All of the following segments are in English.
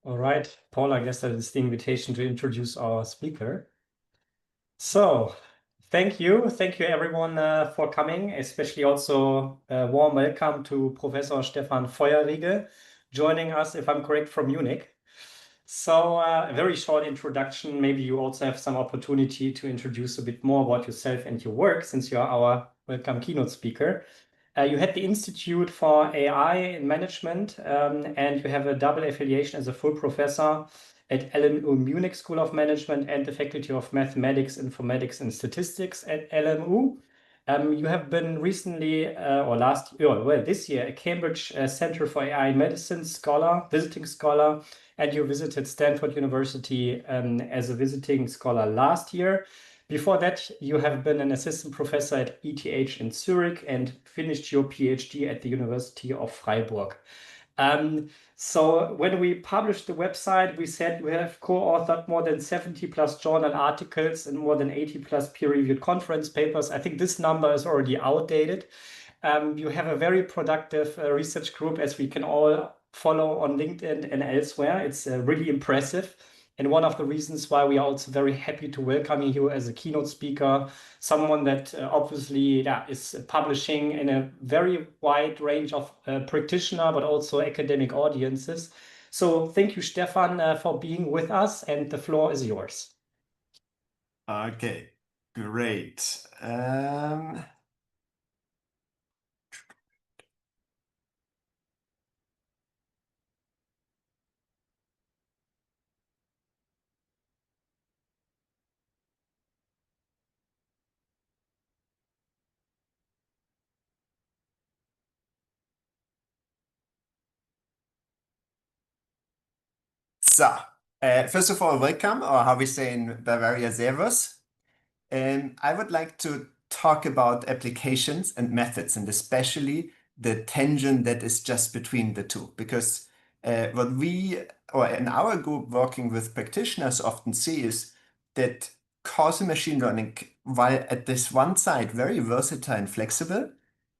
All right, Paul, I guess that is the invitation to introduce our speaker. So, thank you everyone for coming, especially also a warm welcome to Professor Stefan Feuerriegel joining us, if I'm correct, from Munich. So, a very short introduction. Maybe you also have some opportunity to introduce a bit more about yourself and your work, since you are our welcome keynote speaker. You had the Institute for AI in Management, and you have a double affiliation as a full professor at LMU Munich School of Management and the Faculty of Mathematics, Informatics, and Statistics at LMU. You have been recently, or this year, a Cambridge Center for AI Medicine scholar, visiting scholar, and you visited Stanford University as a visiting scholar last year. Before that, you have been an assistant professor at ETH in Zurich and finished your PhD at the University of Freiburg. So when we published the website, we said we have co-authored more than 70 plus journal articles and more than 80 plus peer-reviewed conference papers. I think this number is already outdated. You have a very productive research group, as we can all follow on LinkedIn and elsewhere. It's really impressive. And one of the reasons why we are also very happy to welcome you as a keynote speaker, someone that obviously is publishing in a very wide range of practitioner, but also academic audiences. So thank you, Stefan, for being with us, and the floor is yours. Okay, great. So, first of all, welcome, or how we say in Bavaria, Servus. I would like to talk about applications and methods, and especially the tension that is just between the two. Because what we, or in our group working with practitioners, often see is that causal machine learning, while at this one side very versatile and flexible,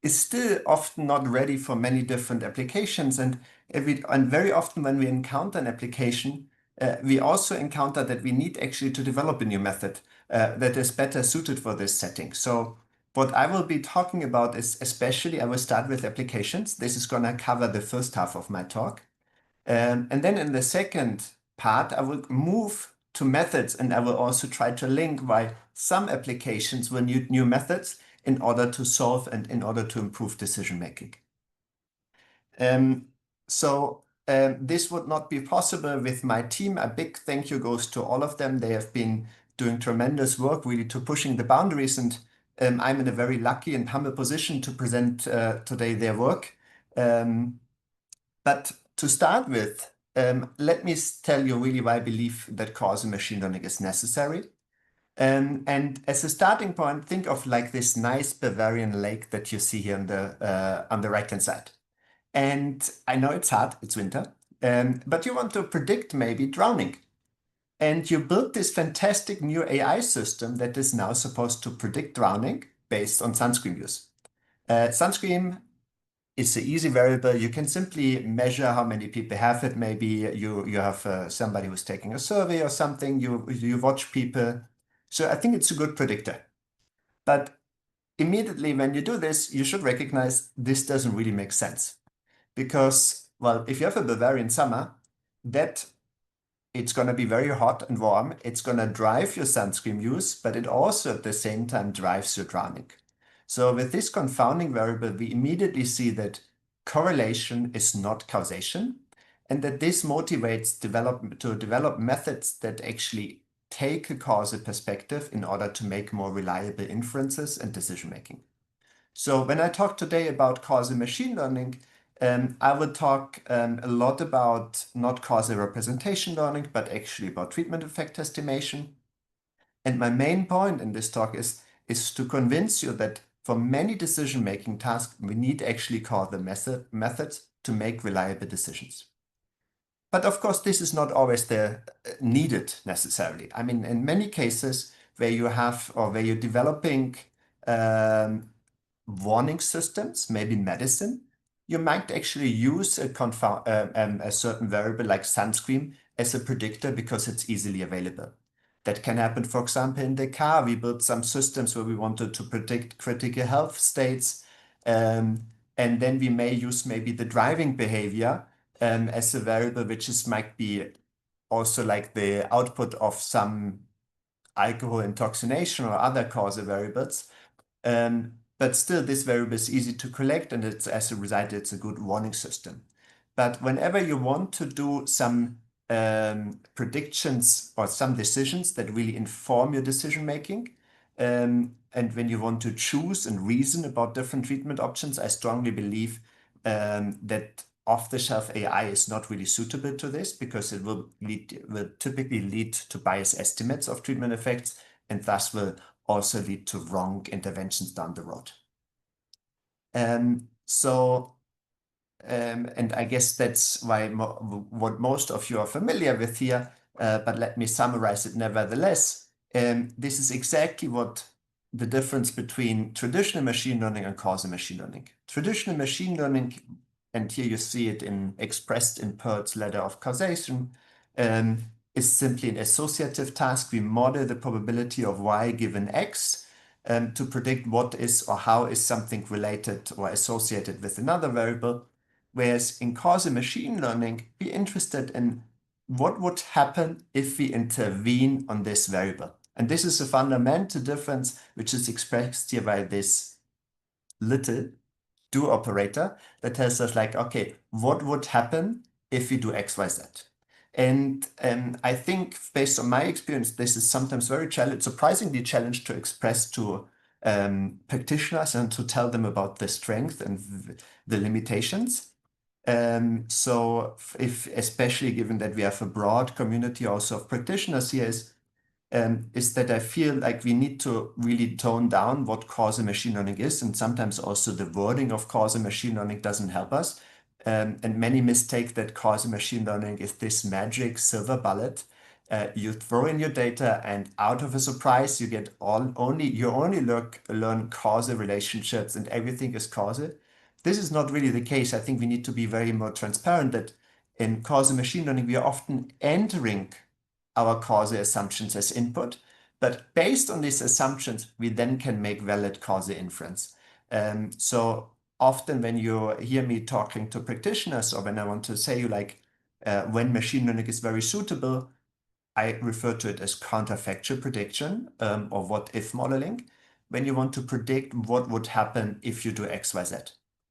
is still often not ready for many different applications. And very often when we encounter an application, we also encounter that we need actually to develop a new method that is better suited for this setting. So what I will be talking about is, especially, I will start with applications. This is going to cover the first half of my talk. And then in the second part, I will move to methods, and I will also try to link why some applications will need new methods in order to solve and in order to improve decision making. This would not be possible with my team. A big thank you goes to all of them. They have been doing tremendous work really to pushing the boundaries, and I'm in a very lucky and humble position to present today their work. But to start with, let me tell you really why I believe that causal machine learning is necessary. And as a starting point, think of like this nice Bavarian lake that you see here on the right-hand side. And I know it's hot, it's winter, but you want to predict maybe drowning. And you built this fantastic new AI system that is now supposed to predict drowning based on sunscreen use. Sunscreen is an easy variable. You can simply measure how many people have it. Maybe you have somebody who's taking a survey or something. You watch people. So I think it's a good predictor. But immediately when you do this, you should recognize this doesn't really make sense. Because, well, if you have a Bavarian summer, that it's going to be very hot and warm. It's going to drive your sunscreen use, but it also at the same time drives your drowning. So with this confounding variable, we immediately see that correlation is not causation, and that this motivates to develop methods that actually take a causal perspective in order to make more reliable inferences and decision making. So when I talk today about causal machine learning, I will talk a lot about not causal representation learning, but actually about treatment effect estimation. And my main point in this talk is to convince you that for many decision-making tasks, we need actually causal methods to make reliable decisions. But of course, this is not always needed necessarily. I mean, in many cases where you have, or where you're developing warning systems, maybe in medicine, you might actually use a certain variable like sunscreen as a predictor because it's easily available. That can happen, for example, in the car. We built some systems where we wanted to predict critical health states. And then we may use maybe the driving behavior as a variable, which might be also like the output of some alcohol intoxication or other causal variables. But still, this variable is easy to collect, and as a result, it's a good warning system. But whenever you want to do some predictions or some decisions that really inform your decision making, and when you want to choose and reason about different treatment options, I strongly believe that off-the-shelf AI is not really suitable to this because it will typically lead to biased estimates of treatment effects and thus will also lead to wrong interventions down the road. And I guess that's why what most of you are familiar with here, but let me summarize it nevertheless. This is exactly what the difference between traditional machine learning and causal machine learning. Traditional machine learning, and here you see it expressed in Pearl's ladder of causation, is simply an associative task. We model the probability of y given x to predict what is or how is something related or associated with another variable. Whereas in causal machine learning, we're interested in what would happen if we intervene on this variable. And this is a fundamental difference, which is expressed here by this little do operator that tells us like, okay, what would happen if we do X, Y, Z? And I think based on my experience, this is sometimes very surprisingly challenging to express to practitioners and to tell them about the strength and the limitations. So especially given that we have a broad community also of practitioners here, is that I feel like we need to really tone down what causal machine learning is, and sometimes also the wording of causal machine learning doesn't help us. And many mistake that causal machine learning is this magic silver bullet. You throw in your data, and out of a surprise, you get you only learn causal relationships, and everything is causal. This is not really the case. I think we need to be very more transparent that in causal machine learning, we are often entering our causal assumptions as input, but based on these assumptions, we then can make valid causal inference. So often when you hear me talking to practitioners or when I want to say like when machine learning is very suitable, I refer to it as counterfactual prediction or what if modeling, when you want to predict what would happen if you do X, Y, Z.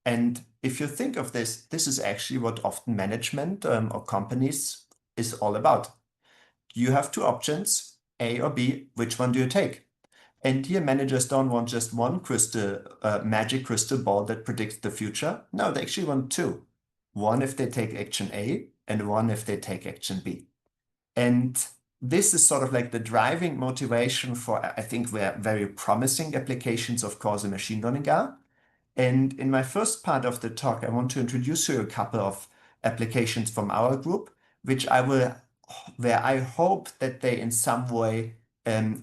And if you think of this, this is actually what often management or companies is all about. You have two options, A or B. Which one do you take? And here managers don't want just one magic crystal ball that predicts the future. No, they actually want two. One if they take action A and one if they take action B. And this is sort of like the driving motivation for, I think, where very promising applications of causal machine learning are. And in my first part of the talk, I want to introduce you a couple of applications from our group, where I hope that they in some way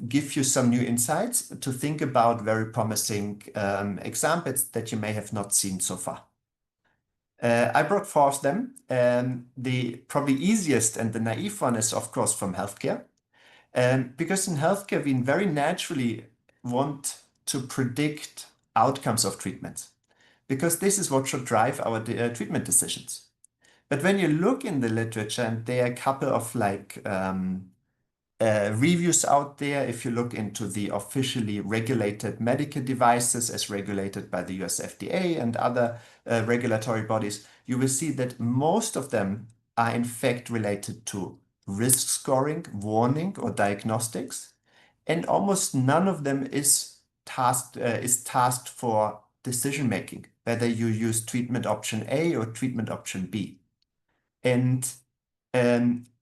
give you some new insights to think about very promising examples that you may have not seen so far. I brought four of them. The probably easiest and the naive one is, of course, from healthcare. Because in healthcare, we very naturally want to predict outcomes of treatments, because this is what should drive our treatment decisions. But when you look in the literature, and there are a couple of like reviews out there, if you look into the officially regulated medical devices as regulated by the US FDA and other regulatory bodies, you will see that most of them are in fact related to risk scoring, warning, or diagnostics, and almost none of them is tasked for decision making, whether you use treatment option A or treatment option B. And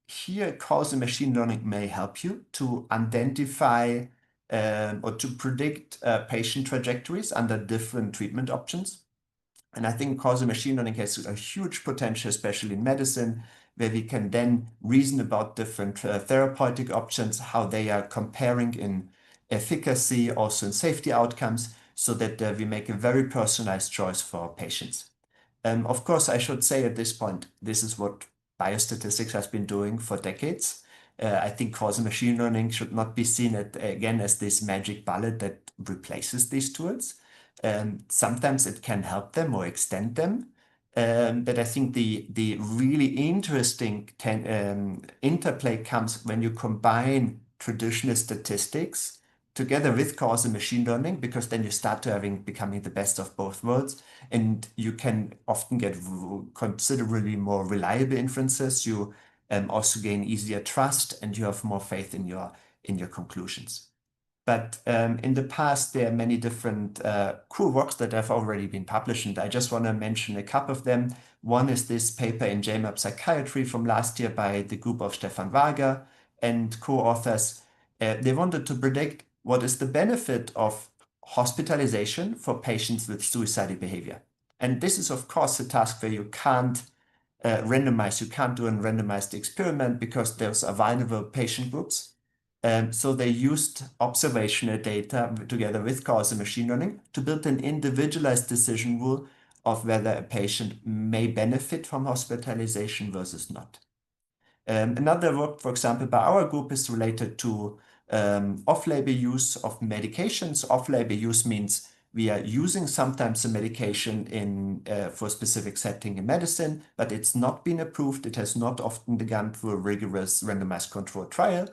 here, causal machine learning may help you to identify or to predict patient trajectories under different treatment options. And I think causal machine learning has a huge potential, especially in medicine, where we can then reason about different therapeutic options, how they are comparing in efficacy, also in safety outcomes, so that we make a very personalized choice for patients. Of course, I should say at this point, this is what biostatistics has been doing for decades. I think causal machine learning should not be seen again as this magic bullet that replaces these tools. Sometimes it can help them or extend them. But I think the really interesting interplay comes when you combine traditional statistics together with causal machine learning, because then you start to becoming the best of both worlds, and you can often get considerably more reliable inferences. You also gain easier trust, and you have more faith in your conclusions. But in the past, there are many different cool works that have already been published, and I just want to mention a couple of them. One is this paper in JMAP Psychiatry from last year by the group of Stefan Feuerriegel and co-authors. They wanted to predict what is the benefit of hospitalization for patients with suicidal behavior. And this is, of course, a task where you can't randomize. You can't do a randomized experiment because those are vulnerable patient groups. So they used observational data together with causal machine learning to build an individualized decision rule of whether a patient may benefit from hospitalization versus not. Another work, for example, by our group is related to off-label use of medications. Off-label use means we are using sometimes a medication for a specific setting in medicine, but it's not been approved. It has not often gone through a rigorous randomized controlled trial.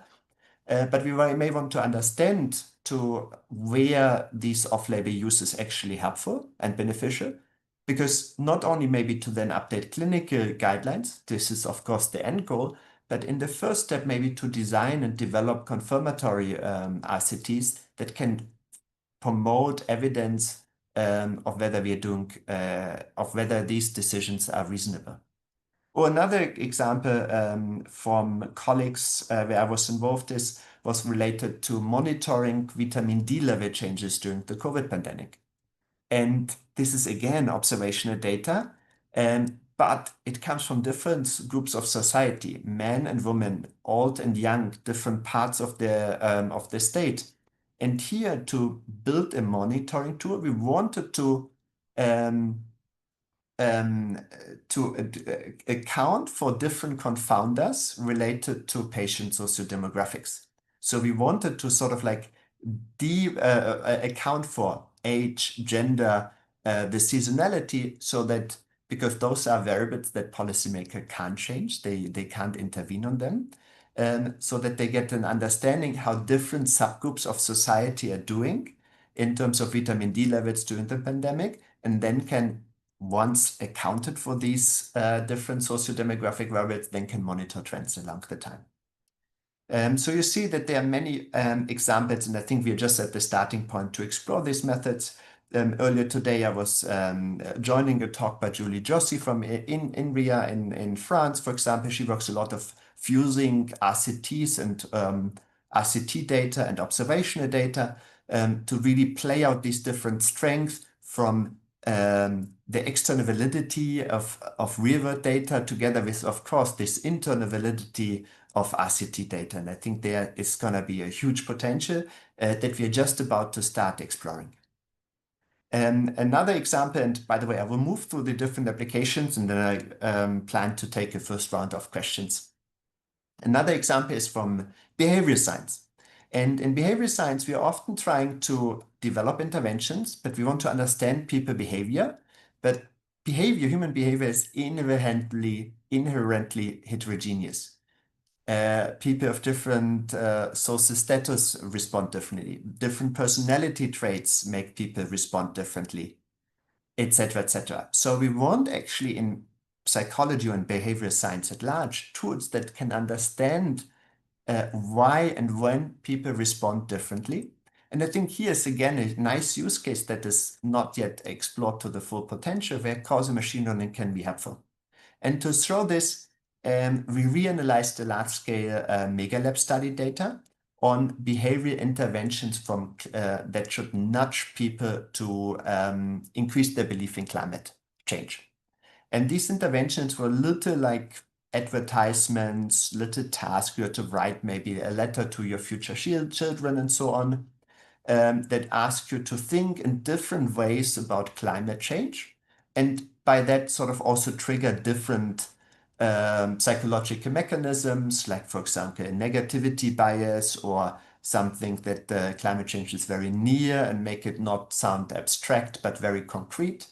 But we may want to understand to where these off-label use is actually helpful and beneficial, because not only maybe to then update clinical guidelines, this is of course the end goal, but in the first step maybe to design and develop confirmatory RCTs that can promote evidence of whether we are doing, of whether these decisions are reasonable. Or another example from colleagues where I was involved was related to monitoring vitamin D level changes during the COVID pandemic. And this is again observational data, but it comes from different groups of society, men and women, old and young, different parts of the state. And here to build a monitoring tool, we wanted to account for different confounders related to patient sociodemographics. So we wanted to sort of like account for age, gender, the seasonality, so that because those are variables that policymaker can't change, they can't intervene on them, so that they get an understanding how different subgroups of society are doing in terms of vitamin D levels during the pandemic, and then can, once accounted for these different sociodemographic variables, then can monitor trends along the time. So you see that there are many examples, and I think we are just at the starting point to explore these methods. Earlier today, I was joining a talk by Julie Jossi from INRIA in France, for example. She works a lot of fusing RCTs and RCT data and observational data to really play out these different strengths from the external validity of real-world data together with, of course, this internal validity of RCT data. And I think there is going to be a huge potential that we are just about to start exploring. Another example, and by the way, I will move through the different applications and then I plan to take a first round of questions. Another example is from behavior science. And in behavior science, we are often trying to develop interventions, but we want to understand people behavior. But human behavior is inherently heterogeneous. People of different social status respond differently. Different personality traits make people respond differently, etc., etc. So we want actually in psychology and behavioral science at large tools that can understand why and when people respond differently. And I think here's again a nice use case that is not yet explored to the full potential, where causal machine learning can be helpful. And to show this, we reanalyzed the large-scale MegaLab study data on behavioral interventions that should nudge people to increase their belief in climate change. And these interventions were little like advertisements, little tasks. You had to write maybe a letter to your future children and so on, that ask you to think in different ways about climate change, and by that sort of also trigger different psychological mechanisms, like, for example, a negativity bias or something that climate change is very near and make it not sound abstract, but very concrete.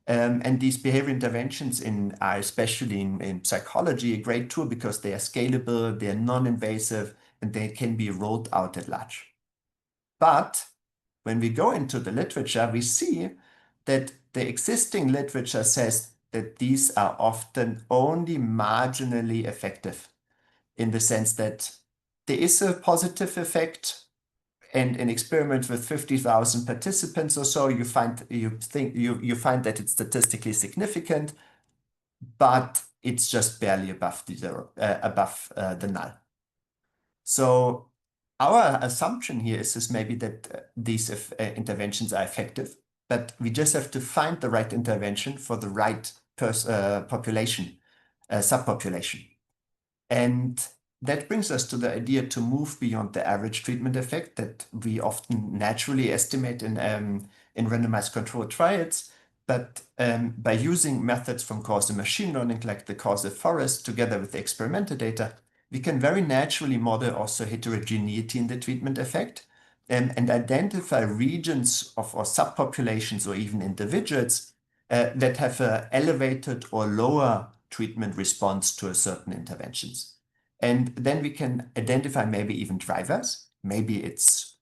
And these behavior interventions are especially in psychology a great tool because they are scalable, they are non-invasive, and they can be rolled out at large. But when we go into the literature, we see that the existing literature says that these are often only marginally effective, in the sense that there is a positive effect, and in experiments with 50,000 participants or so, you find that it's statistically significant, but it's just barely above the null. So our assumption here is maybe that these interventions are effective, but we just have to find the right intervention for the right population, subpopulation. And that brings us to the idea to move beyond the average treatment effect that we often naturally estimate in randomized controlled trials, but by using methods from causal machine learning, like the causal forest, together with the experimental data, we can very naturally model also heterogeneity in the treatment effect and identify regions or subpopulations or even individuals that have an elevated or lower treatment response to a certain interventions. And then we can identify maybe even drivers. Maybe it's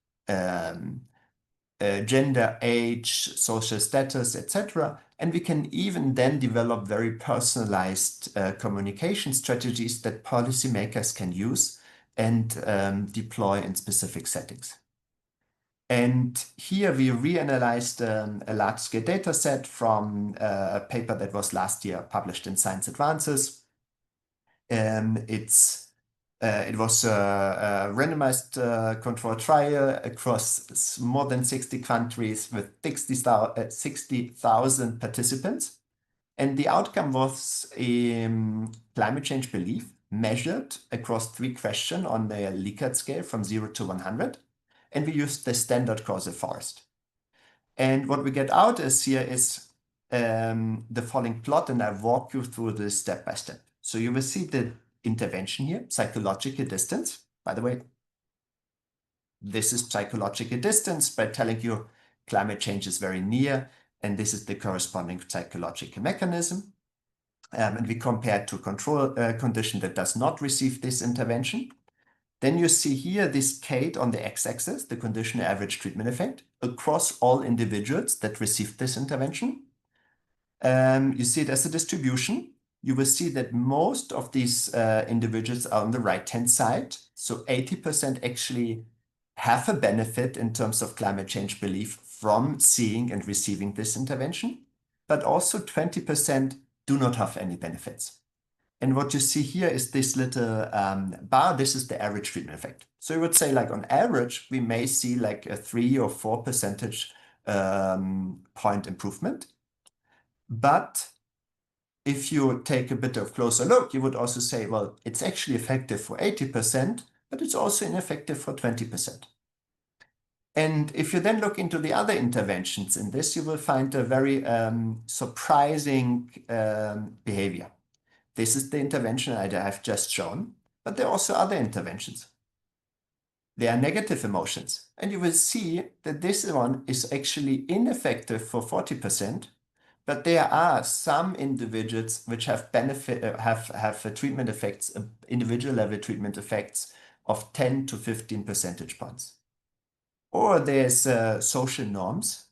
gender, age, social status, etc. And we can even then develop very personalized communication strategies that policymakers can use and deploy in specific settings. And here we reanalyzed a large-scale data set from a paper that was last year published in Science Advances. It was a randomized controlled trial across more than 60 countries with 60,000 participants. And the outcome was climate change belief measured across 3 questions on the Likert scale from 0 to 100. And we used the standard causal forest. And what we get out is the following plot, and I walk you through this step by step. So you will see the intervention here, psychological distance. By the way, this is psychological distance by telling you climate change is very near, and this is the corresponding psychological mechanism. And we compare to control condition that does not receive this intervention. Then you see here this CATE on the x-axis, the conditional average treatment effect, across all individuals that received this intervention. You see it as a distribution. You will see that most of these individuals are on the right-hand side. So 80% actually have a benefit in terms of climate change belief from seeing and receiving this intervention, but also 20% do not have any benefits. And what you see here is this little bar. This is the average treatment effect. So you would say, like, on average, we may see like a 3 or 4 percentage point improvement. But if you take a bit of closer look, you would also say, well, it's actually effective for 80%, but it's also ineffective for 20%. And if you then look into the other interventions in this, you will find a very surprising behavior. This is the intervention I have just shown, but there are also other interventions. There are negative emotions, and you will see that this one is actually ineffective for 40%, but there are some individuals which have treatment effects, individual level treatment effects of 10 to 15 percentage points. Or there's social norms,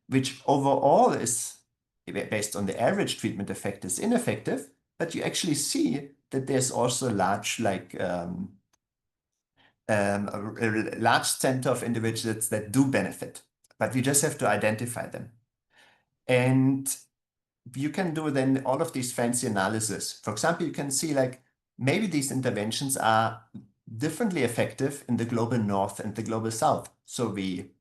which overall is based on the average treatment effect is ineffective, but you actually see that there's also a large center of individuals that do benefit, but we just have to identify them. And you can do then all of these fancy analysis. For example, you can see, like, maybe these interventions are differently effective in the global north and the global south. So we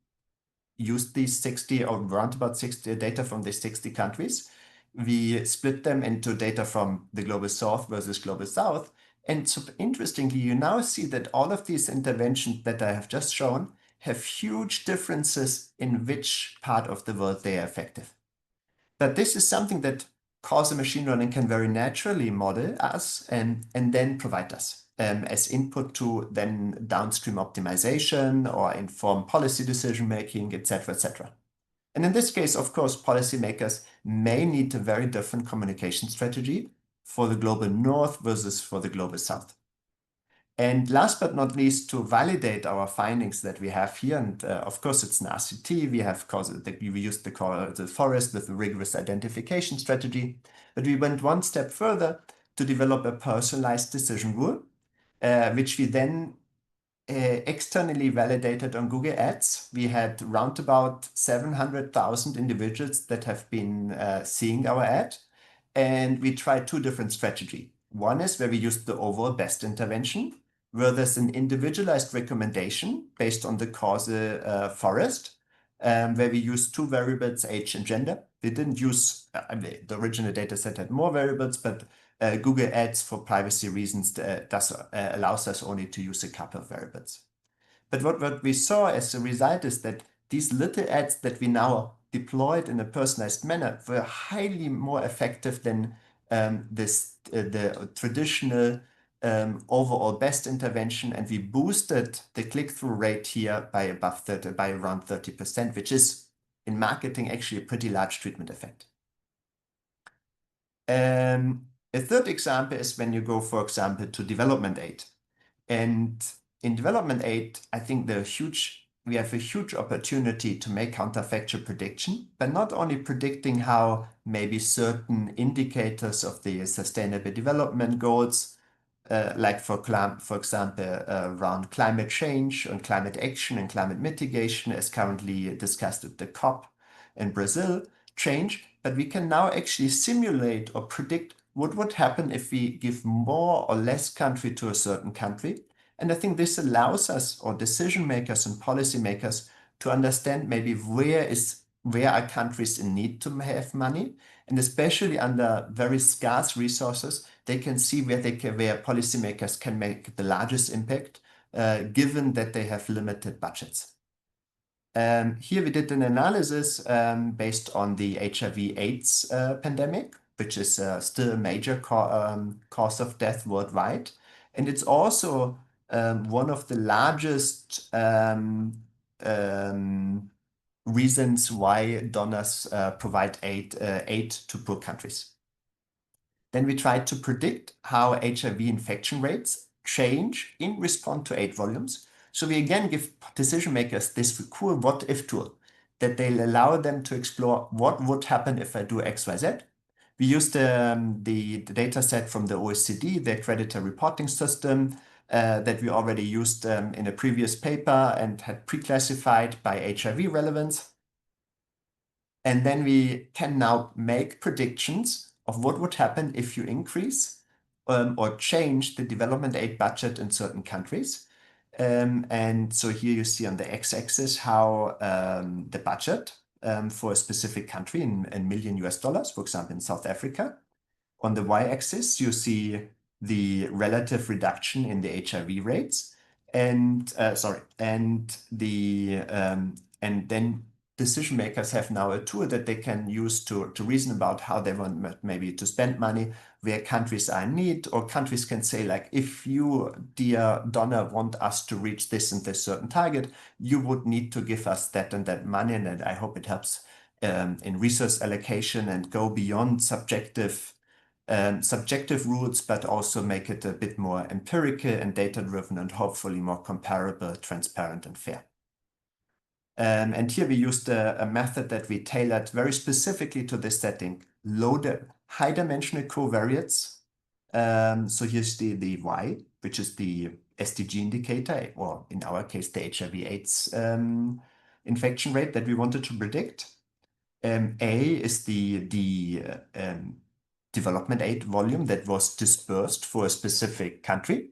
used these 60 or around about 60 data from these 60 countries. We split them into data from the global south versus global south. And so interestingly, you now see that all of these interventions that I have just shown have huge differences in which part of the world they are effective. But this is something that causal machine learning can very naturally model us and then provide us as input to then downstream optimization or inform policy decision making, etc., etc. And in this case, of course, policymakers may need a very different communication strategy for the global north versus for the global south. And last but not least, to validate our findings that we have here, and of course it's an RCT, we used the forest with a rigorous identification strategy, but we went one step further to develop a personalized decision rule, which we then externally validated on Google Ads. We had round about 700,000 individuals that have been seeing our ad, and we tried two different strategies. One is where we used the overall best intervention, where there's an individualized recommendation based on the causal forest, where we used two variables, age and gender. We didn't use, the original data set had more variables, but Google Ads, for privacy reasons, allows us only to use a couple of variables. But what we saw as a result is that these little ads that we now deployed in a personalized manner were highly more effective than the traditional overall best intervention, and we boosted the click-through rate here by around 30%, which is in marketing actually a pretty large treatment effect. A third example is when you go, for example, to development aid. And in development aid, I think we have a huge opportunity to make counterfactual prediction, but not only predicting how maybe certain indicators of the sustainable development goals, like for example, around climate change and climate action and climate mitigation, as currently discussed at the COP in Brazil, change, but we can now actually simulate or predict what would happen if we give more or less country to a certain country. And I think this allows us, or decision makers and policy makers, to understand maybe where are countries in need to have money, and especially under very scarce resources, they can see where policymakers can make the largest impact, given that they have limited budgets. Here we did an analysis based on the HIV/AIDS pandemic, which is still a major cause of death worldwide. And it's also one of the largest reasons why donors provide aid to poor countries. Then we tried to predict how HIV infection rates change in response to aid volumes. So we again give decision makers this cool what-if tool that they'll allow them to explore what would happen if I do X, Y, Z. We used the data set from the OECD, the creditor reporting system that we already used in a previous paper and had pre-classified by HIV relevance. And then we can now make predictions of what would happen if you increase or change the development aid budget in certain countries. And so here you see on the x-axis how the budget for a specific country in million US dollars, for example, in South Africa. On the y-axis, you see the relative reduction in the HIV rates, and then decision makers have now a tool that they can use to reason about how they want maybe to spend money, where countries are in need, or countries can say, like, if you, dear donor, want us to reach this and this certain target, you would need to give us that and that money. And I hope it helps in resource allocation and go beyond subjective rules, but also make it a bit more empirical and data-driven and hopefully more comparable, transparent, and fair. And here we used a method that we tailored very specifically to this setting, high-dimensional covariates. So here's the Y, which is the SDG indicator, or in our case, the HIV/AIDS infection rate that we wanted to predict. A is the development aid volume that was dispersed for a specific country.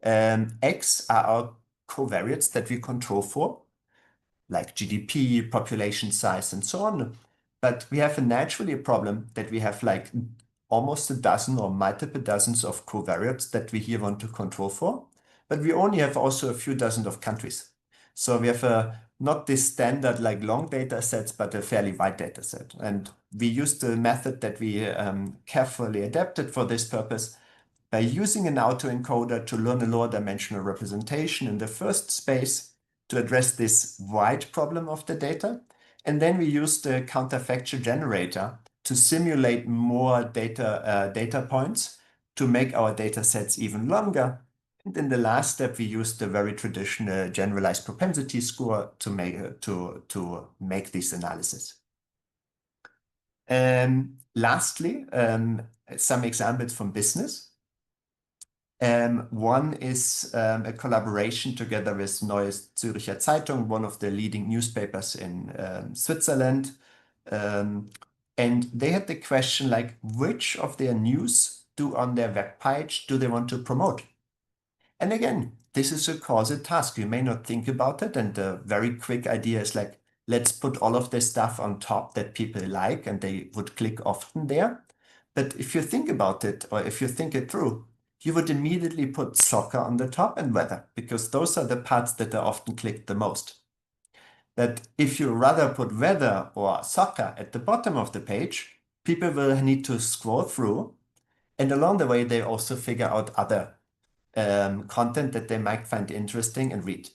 X are our covariates that we control for, like GDP, population size, and so on. But we have naturally a problem that we have like almost a dozen or multiple dozens of covariates that we here want to control for, but we only have also a few dozen of countries. So we have not this standard like long data sets, but a fairly wide data set. And we used the method that we carefully adapted for this purpose by using an autoencoder to learn a lower dimensional representation in the first space to address this wide problem of the data. And then we used the counterfactual generator to simulate more data points to make our data sets even longer. And in the last step, we used the very traditional generalized propensity score to make this analysis. Lastly, some examples from business. One is a collaboration together with Neue Zürcher Zeitung, one of the leading newspapers in Switzerland. And they had the question like, which of their news on their web page do they want to promote? And again, this is a causal task. You may not think about it. And the very quick idea is like, let's put all of this stuff on top that people like and they would click often there. But if you think about it, or if you think it through, you would immediately put soccer on the top and weather, because those are the parts that are often clicked the most. That if you rather put weather or soccer at the bottom of the page, people will need to scroll through. And along the way, they also figure out other content that they might find interesting and read.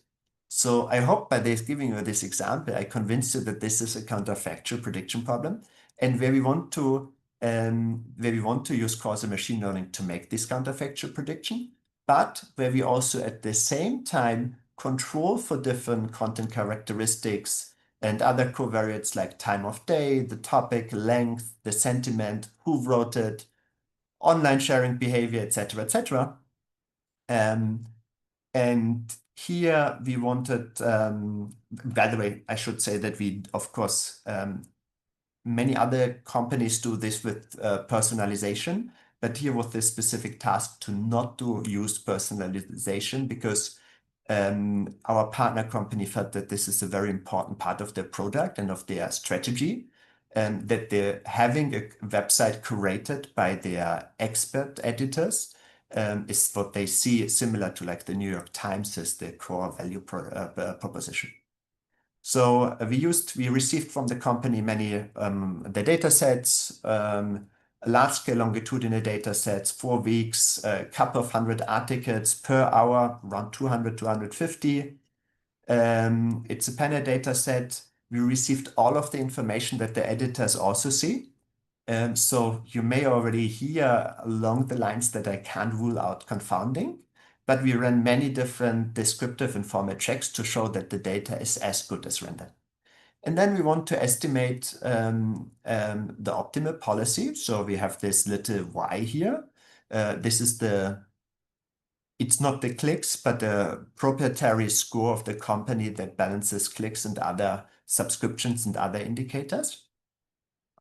So I hope by giving you this example, I convinced you that this is a counterfactual prediction problem, and where we want to use causal machine learning to make this counterfactual prediction, but where we also at the same time control for different content characteristics and other covariates like time of day, the topic, length, the sentiment, who wrote it, online sharing behavior, etc., etc. And here we wanted, by the way, I should say that we, of course, many other companies do this with personalization, but here was this specific task to not use personalization because our partner company felt that this is a very important part of their product and of their strategy, and that they're having a website curated by their expert editors is what they see similar to like the New York Times as the core value proposition. So we received from the company many the data sets, large-scale longitudinal data sets, 4 weeks, a couple of hundred articles per hour, around 200, 250. It's a panel data set. We received all of the information that the editors also see. So you may already hear along the lines that I can't rule out confounding, but we ran many different descriptive and formal checks to show that the data is as good as rendered. And then we want to estimate the optimal policy. So we have this little y here. This is it's not the clicks, but the proprietary score of the company that balances clicks and other subscriptions and other indicators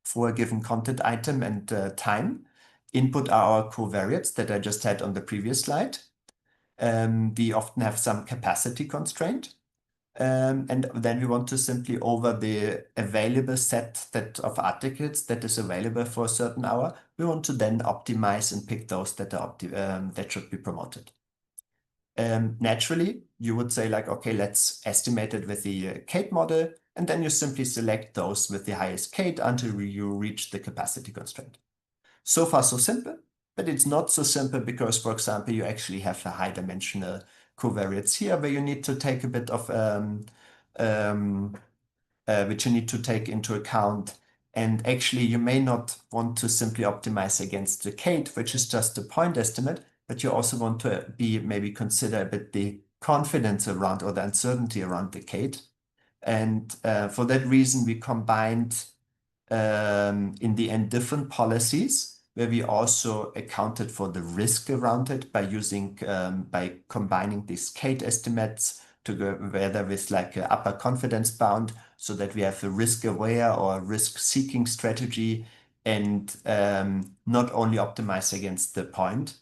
for a given content item and time. Input are our covariates that I just had on the previous slide. We often have some capacity constraint. And then we want to simply over the available set of articles that is available for a certain hour, we want to then optimize and pick those that should be promoted. Naturally, you would say like, okay, let's estimate it with the Kate model, and then you simply select those with the highest Kate until you reach the capacity constraint. So far, so simple, but it's not so simple because, for example, you actually have a high-dimensional covariates here where you need to take a bit of which you need to take into account. And actually, you may not want to simply optimize against the Kate, which is just a point estimate, but you also want to maybe consider a bit the confidence around or the uncertainty around the Kate. And for that reason, we combined in the end different policies where we also accounted for the risk around it by combining these Kate estimates together with like an upper confidence bound, so that we have a risk aware or risk seeking strategy and not only optimize against the point.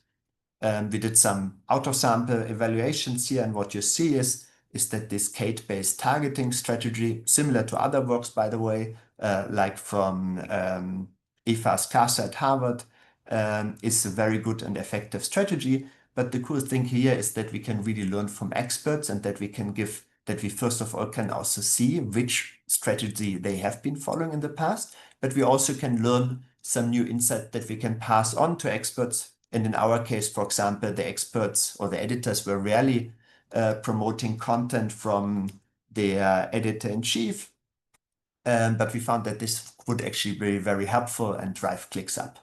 We did some out of sample evaluations here, and what you see is that this Kate-based targeting strategy, similar to other works, by the way, like from Eva Scarsa at Harvard, is a very good and effective strategy. But the cool thing here is that we can really learn from experts and that we can give that we first of all can also see which strategy they have been following in the past, but we also can learn some new insight that we can pass on to experts. And in our case, for example, the experts or the editors were rarely promoting content from their editor-in-chief, but we found that this would actually be very helpful and drive clicks up.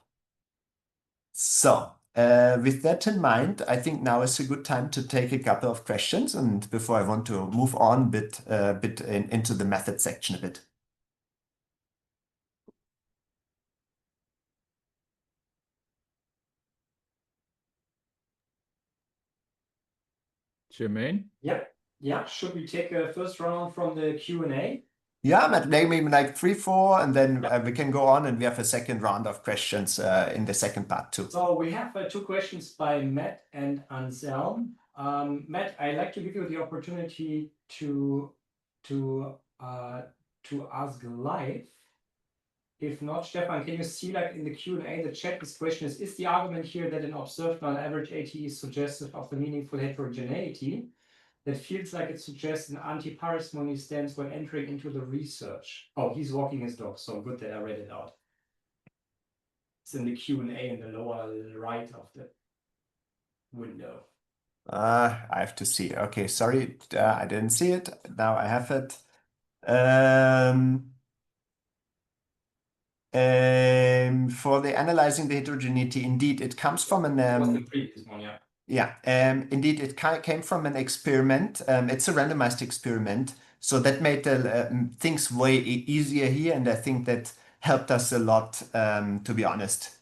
So with that in mind, I think now is a good time to take a couple of questions, and before I want to move on into the method section a bit. Jermaine? Yeah. Should we take a first round from the Q&A? Yeah, but maybe like 3, 4, and then we can go on, and we have a second round of questions in the second part too. So we have 2 questions by Matt and Anselm. Matt, I'd like to give you the opportunity to ask live. If not, Stefan, can you see like in the Q&A, the chat, this question is the argument here that an observed non-average ATE is suggestive of the meaningful heterogeneity? That feels like it suggests an anti-parsimony stance when entering into the research. Oh, he's walking his dog, so good that I read it out. It's in the Q&A in the lower right of the window. I have to see. Okay, sorry, I didn't see it. Now I have it. For the analyzing the heterogeneity, indeed, it comes from an was the previous one, yeah. Yeah, indeed, it came from an experiment. It's a randomized experiment, so that made things way easier here, and I think that helped us a lot, to be honest.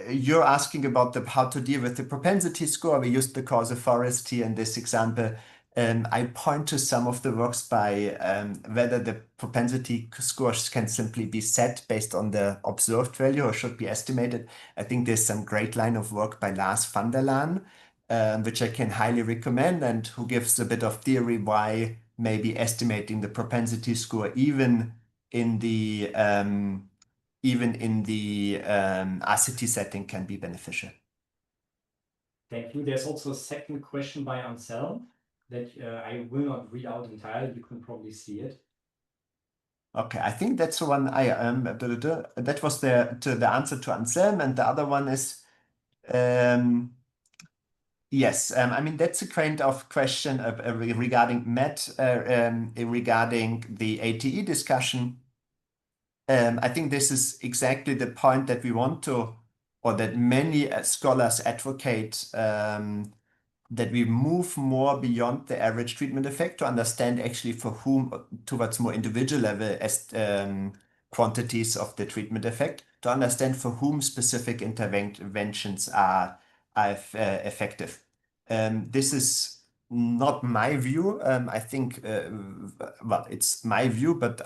You're asking about how to deal with the propensity score. We used the causal forest here in this example. I point to some of the works by whether the propensity scores can simply be set based on the observed value or should be estimated. I think there's some great line of work by Lars van der Laan, which I can highly recommend, and who gives a bit of theory why maybe estimating the propensity score even in the RCT setting can be beneficial. Thank you. There's also a second question by Anselm that I will not read out entirely. You can probably see it. Okay, I think that's the one that was the answer to Anselm, and the other one is yes. I mean, that's a kind of question regarding Matt regarding the ATE discussion. I think this is exactly the point that we want to, or that many scholars advocate, that we move more beyond the average treatment effect to understand actually for whom, towards more individual level as quantities of the treatment effect, to understand for whom specific interventions are effective. This is not my view. I think, well, it's my view, but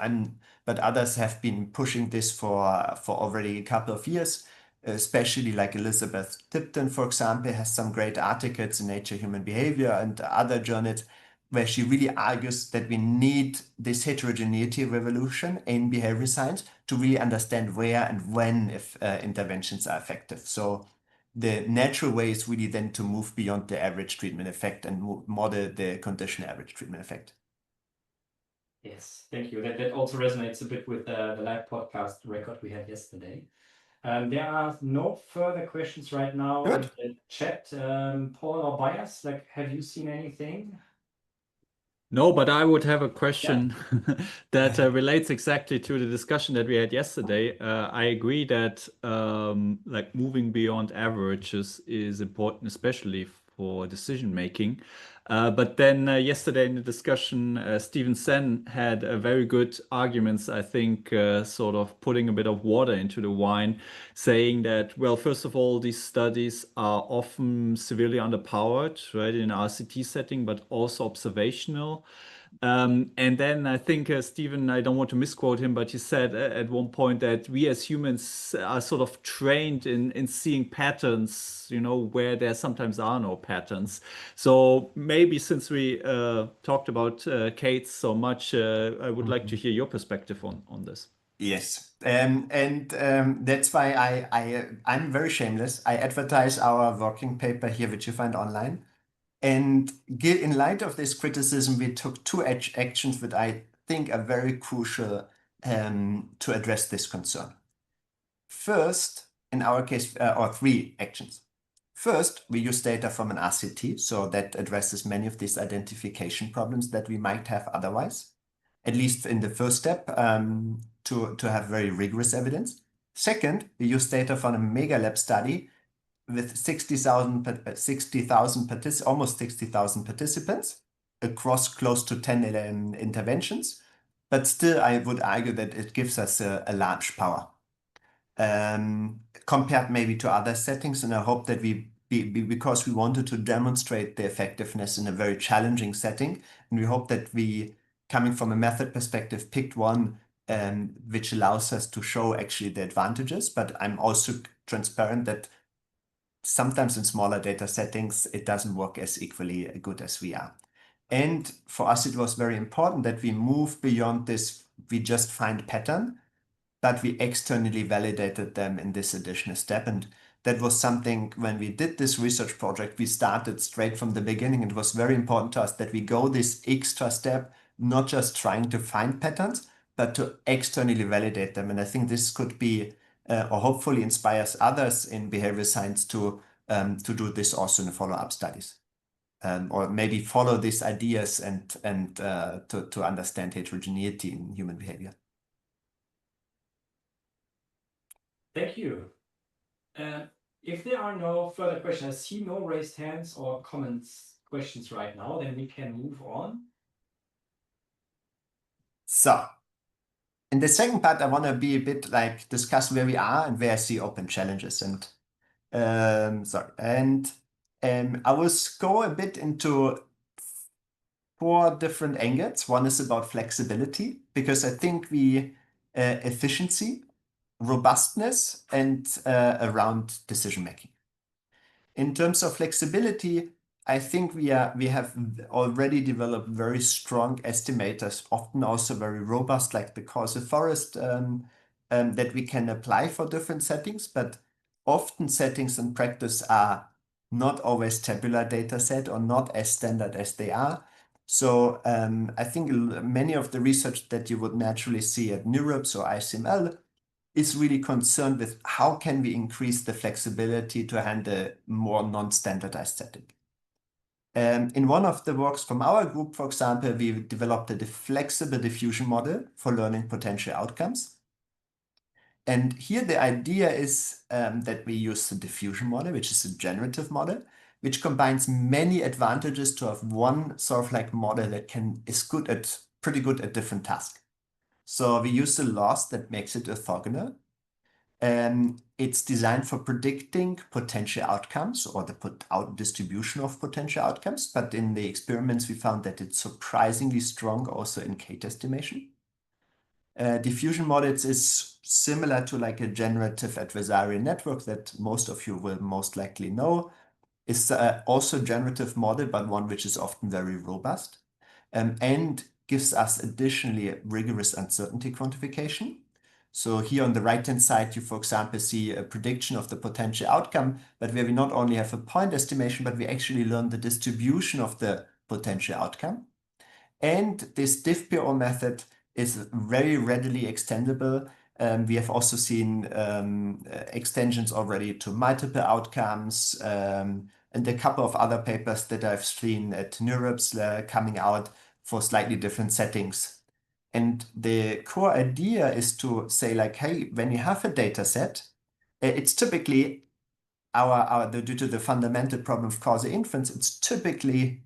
others have been pushing this for already a couple of years. Especially like Elizabeth Tipton, for example, has some great articles in Nature Human Behavior and other journals where she really argues that we need this heterogeneity revolution in behavior science to really understand where and when if interventions are effective. So the natural way is really then to move beyond the average treatment effect and model the conditional average treatment effect. Yes, thank you. That also resonates a bit with the live podcast record we had yesterday. There are no further questions right now in the chat. Paul or Bias, like, have you seen anything? No, but I would have a question that relates exactly to the discussion that we had yesterday. I agree that like moving beyond averages is important, especially for decision making. But then yesterday in the discussion, Stephen Sen had very good arguments, I think, sort of putting a bit of water into the wine, saying that, well, first of all, these studies are often severely underpowered, right, in an RCT setting, but also observational. And then I think, Stephen, I don't want to misquote him, but he said at one point that we as humans are sort of trained in seeing patterns, you know, where there sometimes are no patterns. So maybe since we talked about Kate so much, I would like to hear your perspective on this. Yes, and that's why I'm very shameless. I advertise our working paper here, which you find online. And in light of this criticism, we took two actions that I think are very crucial to address this concern. First, in our case, or three actions. First, we use data from an RCT, so that addresses many of these identification problems that we might have otherwise, at least in the first step, to have very rigorous evidence. Second, we use data from a mega lab study with almost 60,000 participants across close to 10 interventions. But still, I would argue that it gives us a large power compared maybe to other settings. And I hope that because we wanted to demonstrate the effectiveness in a very challenging setting, and we hope that we, coming from a method perspective, picked one which allows us to show actually the advantages. But I'm also transparent that sometimes in smaller data settings, it doesn't work as equally good as we are. And for us, it was very important that we move beyond this, we just find pattern, but we externally validated them in this additional step. And that was something when we did this research project, we started straight from the beginning. It was very important to us that we go this extra step, not just trying to find patterns, but to externally validate them. And I think this could be, or hopefully inspires others in behavior science to do this also in follow-up studies. Or maybe follow these ideas and to understand heterogeneity in human behavior. Thank you. If there are no further questions, I see no raised hands or questions right now, then we can move on. So, in the second part, I want to be a bit like discuss where we are and where I see open challenges. And I will go a bit into 4 different angles. One is about flexibility, because I think efficiency, robustness, and around decision making. In terms of flexibility, I think we have already developed very strong estimators, often also very robust, like the causal forest, that we can apply for different settings. But often settings in practice are not always tabular data set or not as standard as they are. So I think many of the research that you would naturally see at NeurIPS or ICML is really concerned with how can we increase the flexibility to handle more non-standardized setting. In one of the works from our group, for example, we developed a flexible diffusion model for learning potential outcomes. And here the idea is that we use the diffusion model, which is a generative model, which combines many advantages to have one sort of like model that is pretty good at different tasks. So we use a loss that makes it orthogonal. It's designed for predicting potential outcomes or the distribution of potential outcomes. But in the experiments, we found that it's surprisingly strong also in K-t estimation. Diffusion models is similar to like a generative adversarial network that most of you will most likely know. It's also a generative model, but one which is often very robust and gives us additionally rigorous uncertainty quantification. So here on the right-hand side, you, for example, see a prediction of the potential outcome, but where we not only have a point estimation, but we actually learn the distribution of the potential outcome. And this diffPO method is very readily extendable. We have also seen extensions already to multiple outcomes, and a couple of other papers that I've seen at NeurIPS coming out for slightly different settings. And the core idea is to say like, hey, when you have a data set, it's typically due to the fundamental problem of causal inference, it's typically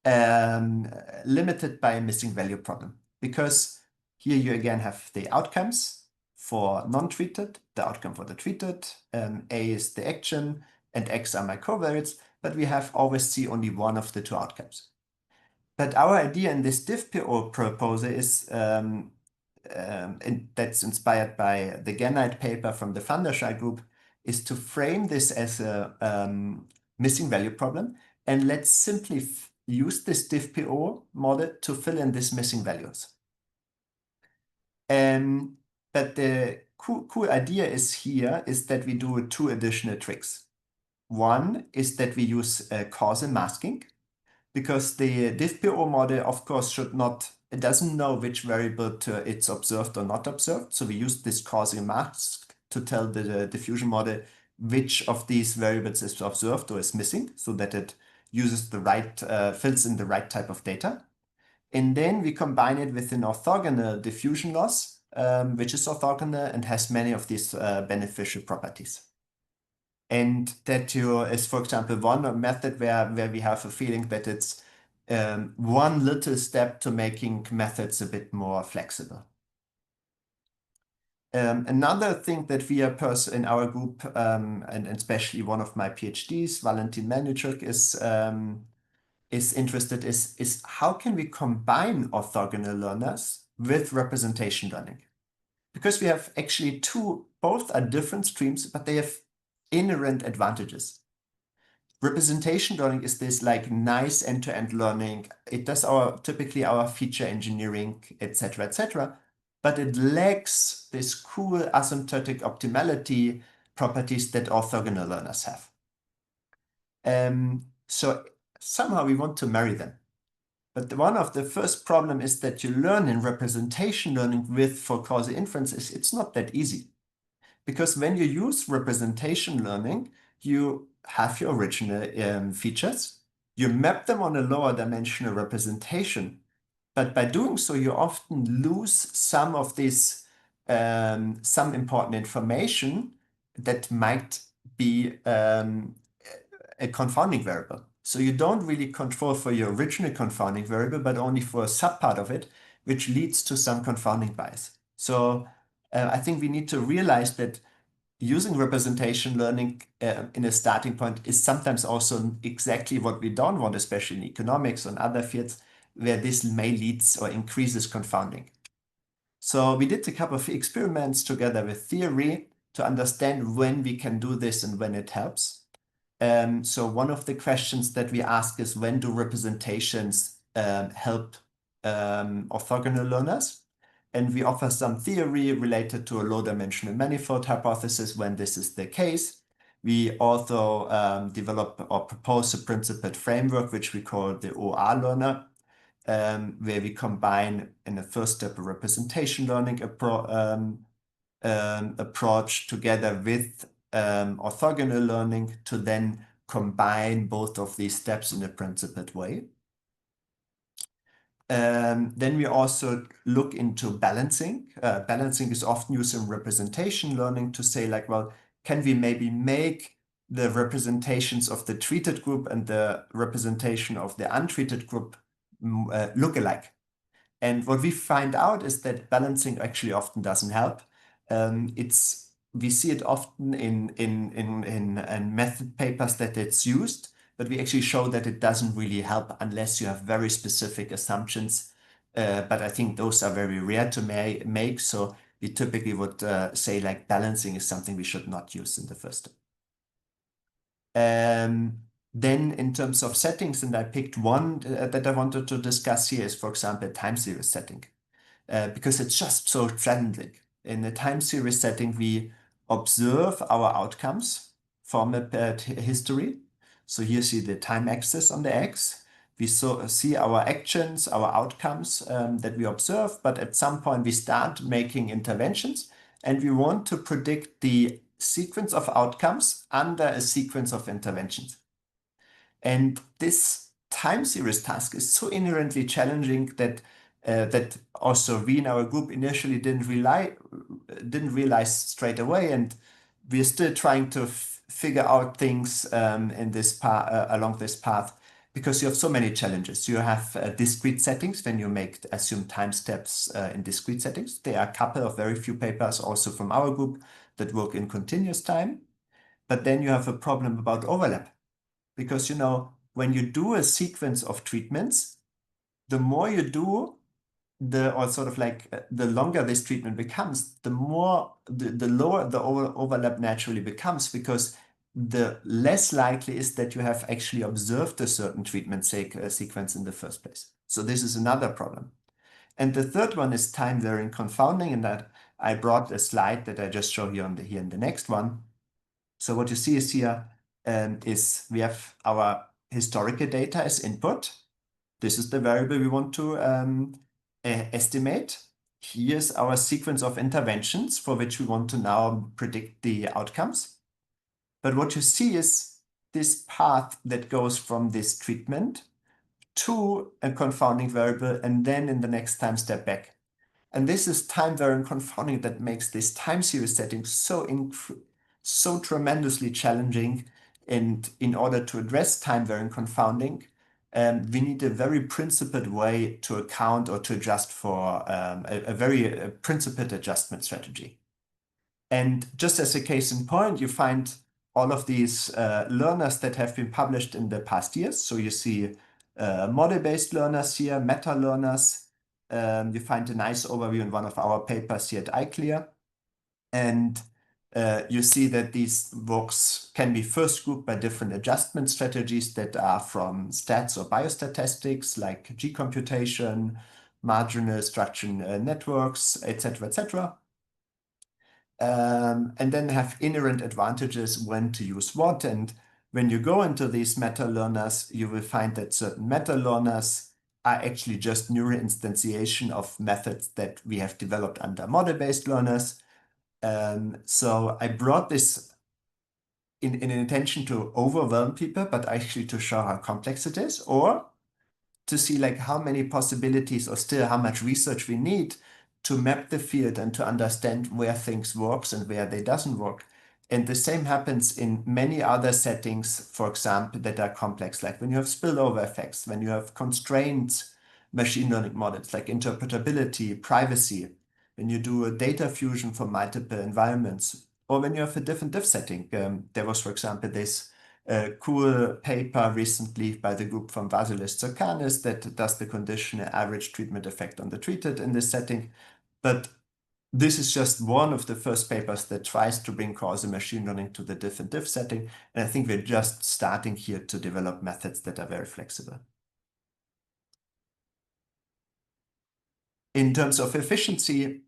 limited by a missing value problem. Because here you again have the outcomes for non-treated, the outcome for the treated, A is the action, and X are my covariates, but we have always see only one of the 2 outcomes. But our idea in this diffPO proposal is, that's inspired by the Gennite paper from the Van der Schaal group, is to frame this as a missing value problem. And let's simply use this diffPO model to fill in these missing values. But the cool idea is that we do 2 additional tricks. One is that we use causal masking, because the diffPO model, of course, it doesn't know which variable it's observed or not observed. So we use this causal mask to tell the diffusion model which of these variables is observed or is missing, so that it uses the right, fills in the right type of data. And then we combine it with an orthogonal diffusion loss, which is orthogonal and has many of these beneficial properties. And that is, for example, one method where we have a feeling that it's one little step to making methods a bit more flexible. Another thing that we are in our group, and especially one of my PhDs, Valentin Melnichuk, is interested is how can we combine orthogonal learners with representation learning? Because we have actually both are different streams, but they have inherent advantages. Representation learning is this like nice end-to-end learning. It does typically our feature engineering, etc., but it lacks this cool asymptotic optimality properties that orthogonal learners have. So somehow we want to marry them. But one of the first problem is that you learn in representation learning for causal inferences, it's not that easy. Because when you use representation learning, you have your original features, you map them on a lower dimensional representation, but by doing so, you often lose some of this, some important information that might be a confounding variable. So you don't really control for your original confounding variable, but only for a subpart of it, which leads to some confounding bias. So I think we need to realize that using representation learning in a starting point is sometimes also exactly what we don't want, especially in economics and other fields, where this may lead or increases confounding. So we did a couple of experiments together with theory to understand when we can do this and when it helps. So one of the questions that we ask is, when do representations help orthogonal learners? And we offer some theory related to a low-dimensional manifold hypothesis when this is the case. We also develop or propose a principled framework, which we call the OR learner, where we combine in the first step a representation learning approach together with orthogonal learning to then combine both of these steps in a principled way. Then we also look into balancing. Balancing is often used in representation learning to say, like, well, can we maybe make the representations of the treated group and the representation of the untreated group look alike? And what we find out is that balancing actually often doesn't help. We see it often in method papers that it's used, but we actually show that it doesn't really help unless you have very specific assumptions. But I think those are very rare to make. So we typically would say like balancing is something we should not use in the first step. Then in terms of settings, and I picked one that I wanted to discuss here is, for example, time series setting, because it's just so friendly. In a time series setting, we observe our outcomes from a history. So here you see the time axis on the X. We see our actions, our outcomes that we observe, but at some point we start making interventions and we want to predict the sequence of outcomes under a sequence of interventions. And this time series task is so inherently challenging that that also we in our group initially didn't realize straight away, and we're still trying to figure out things in this along this path, because you have so many challenges. You have discrete settings when you make assumed time steps in discrete settings. There are a couple of very few papers also from our group that work in continuous time, but then you have a problem about overlap. Because, you know, when you do a sequence of treatments, the more you do, the longer this treatment becomes, the lower the overlap naturally becomes, because the less likely is that you have actually observed a certain treatment sequence in the first place. So this is another problem. And the third one is time varying confounding, and that I brought a slide that I just show you here in the next one. So what you see is here, is we have our historical data as input. This is the variable we want to estimate. Here's our sequence of interventions for which we want to now predict the outcomes. But what you see is this path that goes from this treatment to a confounding variable and then in the next time step back. And this is time variant confounding that makes this time series setting so tremendously challenging. And in order to address time variant confounding, we need a very principled way to account or to adjust for a very principled adjustment strategy. And just as a case in point, you find all of these learners that have been published in the past years. So you see model-based learners here, meta learners. You find a nice overview in one of our papers here at iClear. And you see that these works can be first grouped by different adjustment strategies that are from stats or biostatistics, like G-computation, marginal structural networks, etc., etc. And then have inherent advantages when to use what. And when you go into these meta-learners, you will find that certain meta-learners are actually just neural instantiation of methods that we have developed under model-based learners. So I brought this in an intention to overwhelm people, but actually to show how complex it is, or to see like how many possibilities or still how much research we need to map the field and to understand where things works and where they doesn't work. And the same happens in many other settings, for example, that are complex, like when you have spillover effects, when you have constrained machine learning models like interpretability, privacy, when you do a data fusion for multiple environments, or when you have a different diff setting. There was, for example, this cool paper recently by the group from Vasilis Tsoukanis that does the conditional average treatment effect on the treated in this setting. But this is just one of the first papers that tries to bring causal machine learning to the different diff setting. And I think we're just starting here to develop methods that are very flexible. In terms of efficiency,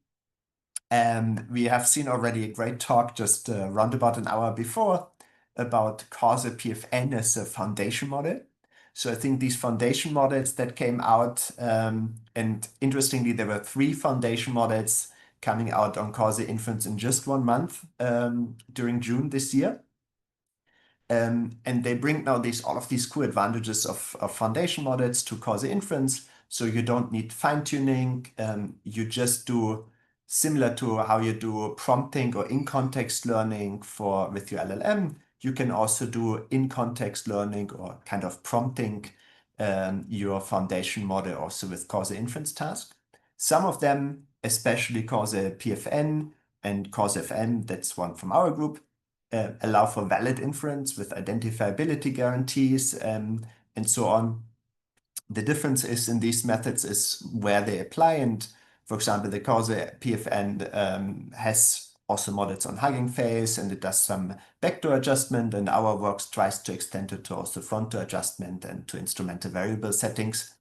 we have seen already a great talk just round about an hour before about causal PFN as a foundation model. So I think these foundation models that came out, and interestingly, there were 3 foundation models coming out on causal inference in just 1 month during June this year. And they bring now all of these cool advantages of foundation models to causal inference. So you don't need fine-tuning. You just do similar to how you do prompting or in-context learning with your LLM. You can also do in-context learning or kind of prompting your foundation model also with causal inference task. Some of them, especially causal PFN and causal FM, that's one from our group, allow for valid inference with identifiability guarantees and so on. The difference is in these methods is where they apply. And for example, the causal PFN has also models on Hugging Face, and it does some backdoor adjustment, and our work tries to extend it to also front-door adjustment and to instrumental variable settings.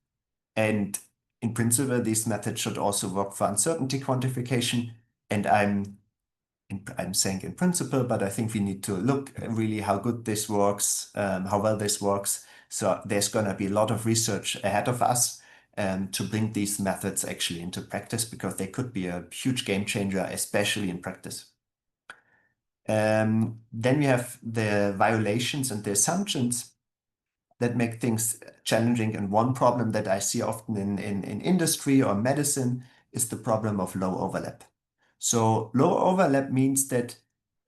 And in principle, these methods should also work for uncertainty quantification. And I'm saying in principle, but I think we need to look really how good this works, how well this works. So there's going to be a lot of research ahead of us to bring these methods actually into practice, because they could be a huge game changer, especially in practice. Then we have the violations and the assumptions that make things challenging. And one problem that I see often in industry or medicine is the problem of low overlap. So low overlap means that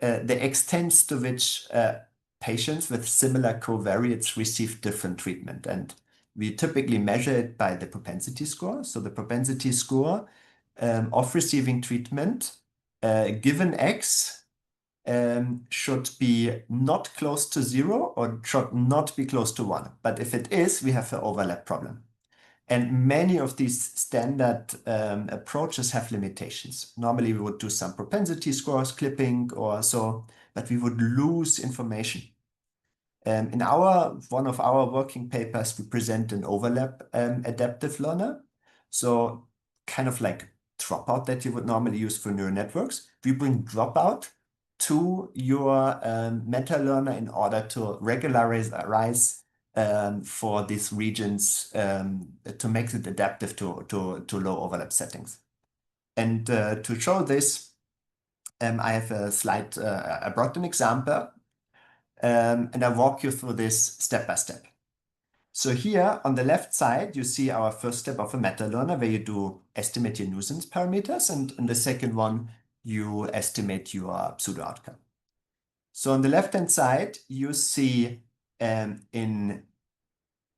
the extent to which patients with similar covariates receive different treatment. And we typically measure it by the propensity score. So the propensity score of receiving treatment given X should be not close to 0 or should not be close to 1. But if it is, we have an overlap problem. And many of these standard approaches have limitations. Normally, we would do some propensity scores clipping or so, but we would lose information. In one of our working papers, we present an overlap adaptive learner. So kind of like dropout that you would normally use for neural networks. We bring dropout to your meta learner in order to regularize for these regions to make it adaptive to low overlap settings. And to show this, I have a slide. I brought an example, and I walk you through this step by step. So here on the left side, you see our first step of a meta learner where you do estimate your nuisance parameters, and in the second one, you estimate your pseudo outcome. So on the left-hand side, you see in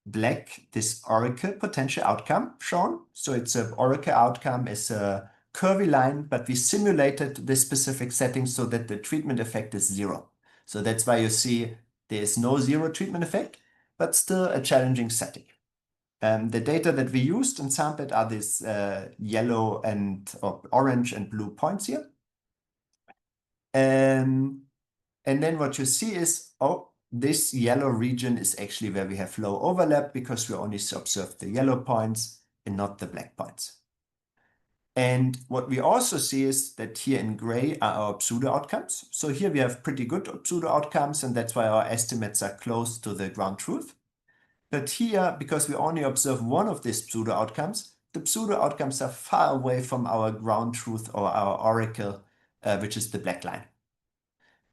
black this oracle potential outcome shown. So it's an oracle outcome is a curvy line, but we simulated this specific setting so that the treatment effect is 0. So that's why you see there is no 0 treatment effect, but still a challenging setting. The data that we used and sampled are these yellow or orange and blue points here. And then what you see is, oh, this yellow region is actually where we have low overlap because we only observed the yellow points and not the black points. And what we also see is that here in gray are our pseudo outcomes. So here we have pretty good pseudo outcomes, and that's why our estimates are close to the ground truth. But here, because we only observe one of these pseudo outcomes, the pseudo outcomes are far away from our ground truth or our oracle, which is the black line.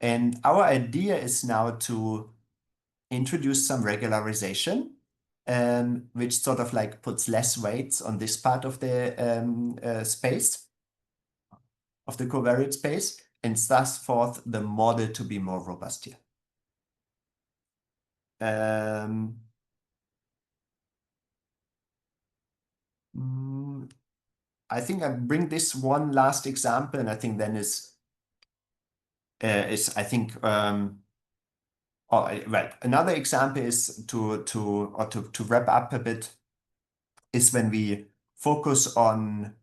And our idea is now to introduce some regularization, which sort of like puts less weights on this part of the space, of the covariate space, and thus forth the model to be more robust here. I think I bring this one last example, and I think then I think well, another example is to wrap up a bit is when we focus on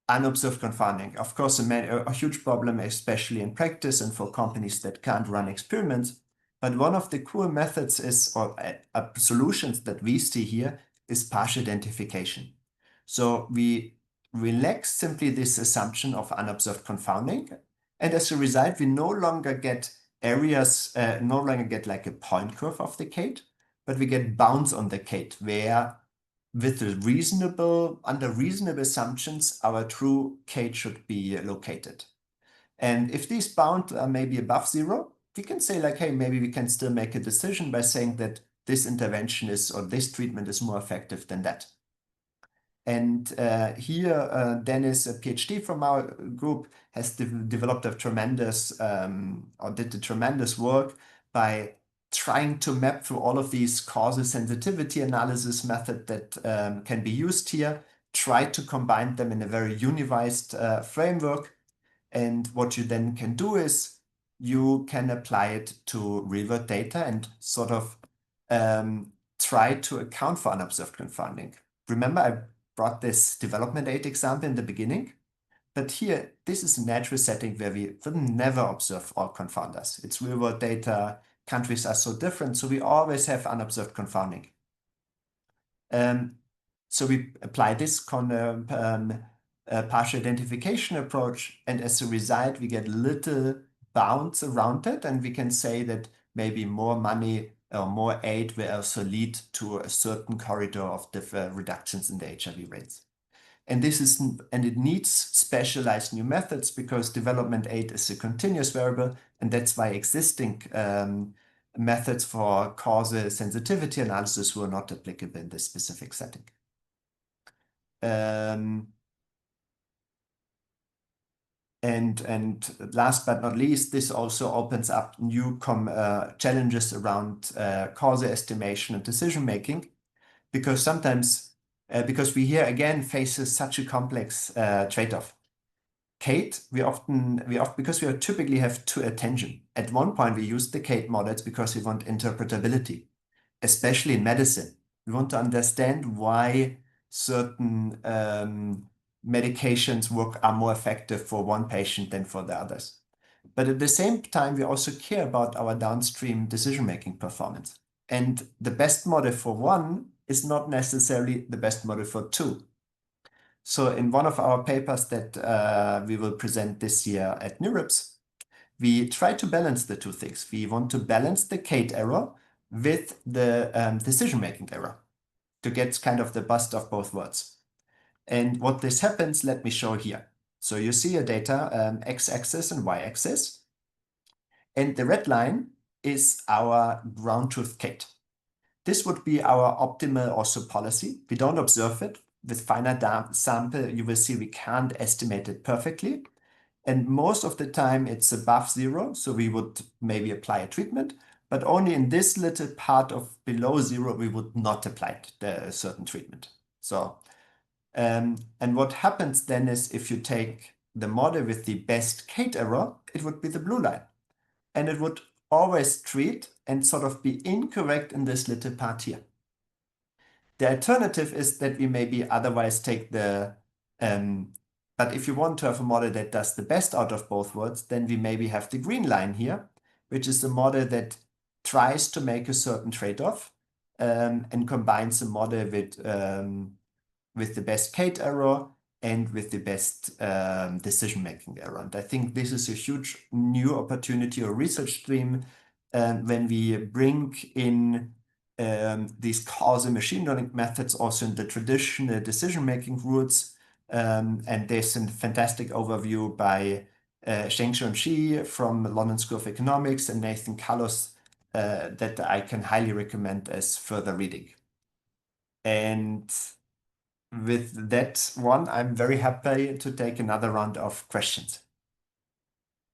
unobserved confounding. Of course, a huge problem, especially in practice and for companies that can't run experiments. But one of the cool methods or solutions that we see here is partial identification. So we relax simply this assumption of unobserved confounding. And as a result, we no longer get areas, no longer get like a point curve of the Kate, but we get bounds on the Kate where with under reasonable assumptions, our true Kate should be located. And if these bounds are maybe above 0, we can say like, hey, maybe we can still make a decision by saying that this intervention or this treatment is more effective than that. And here, Dennis, a PhD from our group, has developed a tremendous, or did a tremendous work by trying to map through all of these causal sensitivity analysis method that can be used here, try to combine them in a very univized framework. And what you then can do is you can apply it to real-world data and sort of try to account for unobserved confounding. Remember, I brought this development aid example in the beginning, but here, this is a natural setting where we will never observe all confounders. It's real-world data, countries are so different, so we always have unobserved confounding. So we apply this partial identification approach, and as a result, we get little bounds around it, and we can say that maybe more money or more aid will also lead to a certain corridor of different reductions in the HIV rates. And it needs specialized new methods because development aid is a continuous variable, and that's why existing methods for causal sensitivity analysis were not applicable in this specific setting. And last but not least, this also opens up new challenges around causal estimation and decision making, because sometimes, because we here again faces such a complex trade-off. Kate, because we typically have two attention. At one point, we use the Kate models because we want interpretability, especially in medicine. We want to understand why certain medications are more effective for one patient than for the others. But at the same time, we also care about our downstream decision-making performance. And the best model for one is not necessarily the best model for two. So in one of our papers that we will present this year at NeurIPS, we try to balance the two things. We want to balance the Kate error with the decision-making error to get kind of the best of both worlds. And what this happens, let me show here. So you see your data x-axis and y-axis. And the red line is our ground truth Kate. This would be our optimal also policy. We don't observe it. With finite sample, you will see we can't estimate it perfectly. And most of the time it's above 0. So we would maybe apply a treatment, but only in this little part of below 0, we would not apply a certain treatment. So, and what happens then is if you take the model with the best Kate error, it would be the blue line. And it would always treat and sort of be incorrect in this little part here. The alternative is that we maybe otherwise take the, but if you want to have a model that does the best out of both worlds, then we maybe have the green line here, which is a model that tries to make a certain trade-off and combines a model with the best Kate error and with the best decision-making error. And I think this is a huge new opportunity or research stream when we bring in these causal machine learning methods also in the traditional decision-making routes. And there's a fantastic overview by Sheng-Xiong Shi from the London School of Economics and Nathan Carlos that I can highly recommend as further reading. And with that one, I'm very happy to take another round of questions.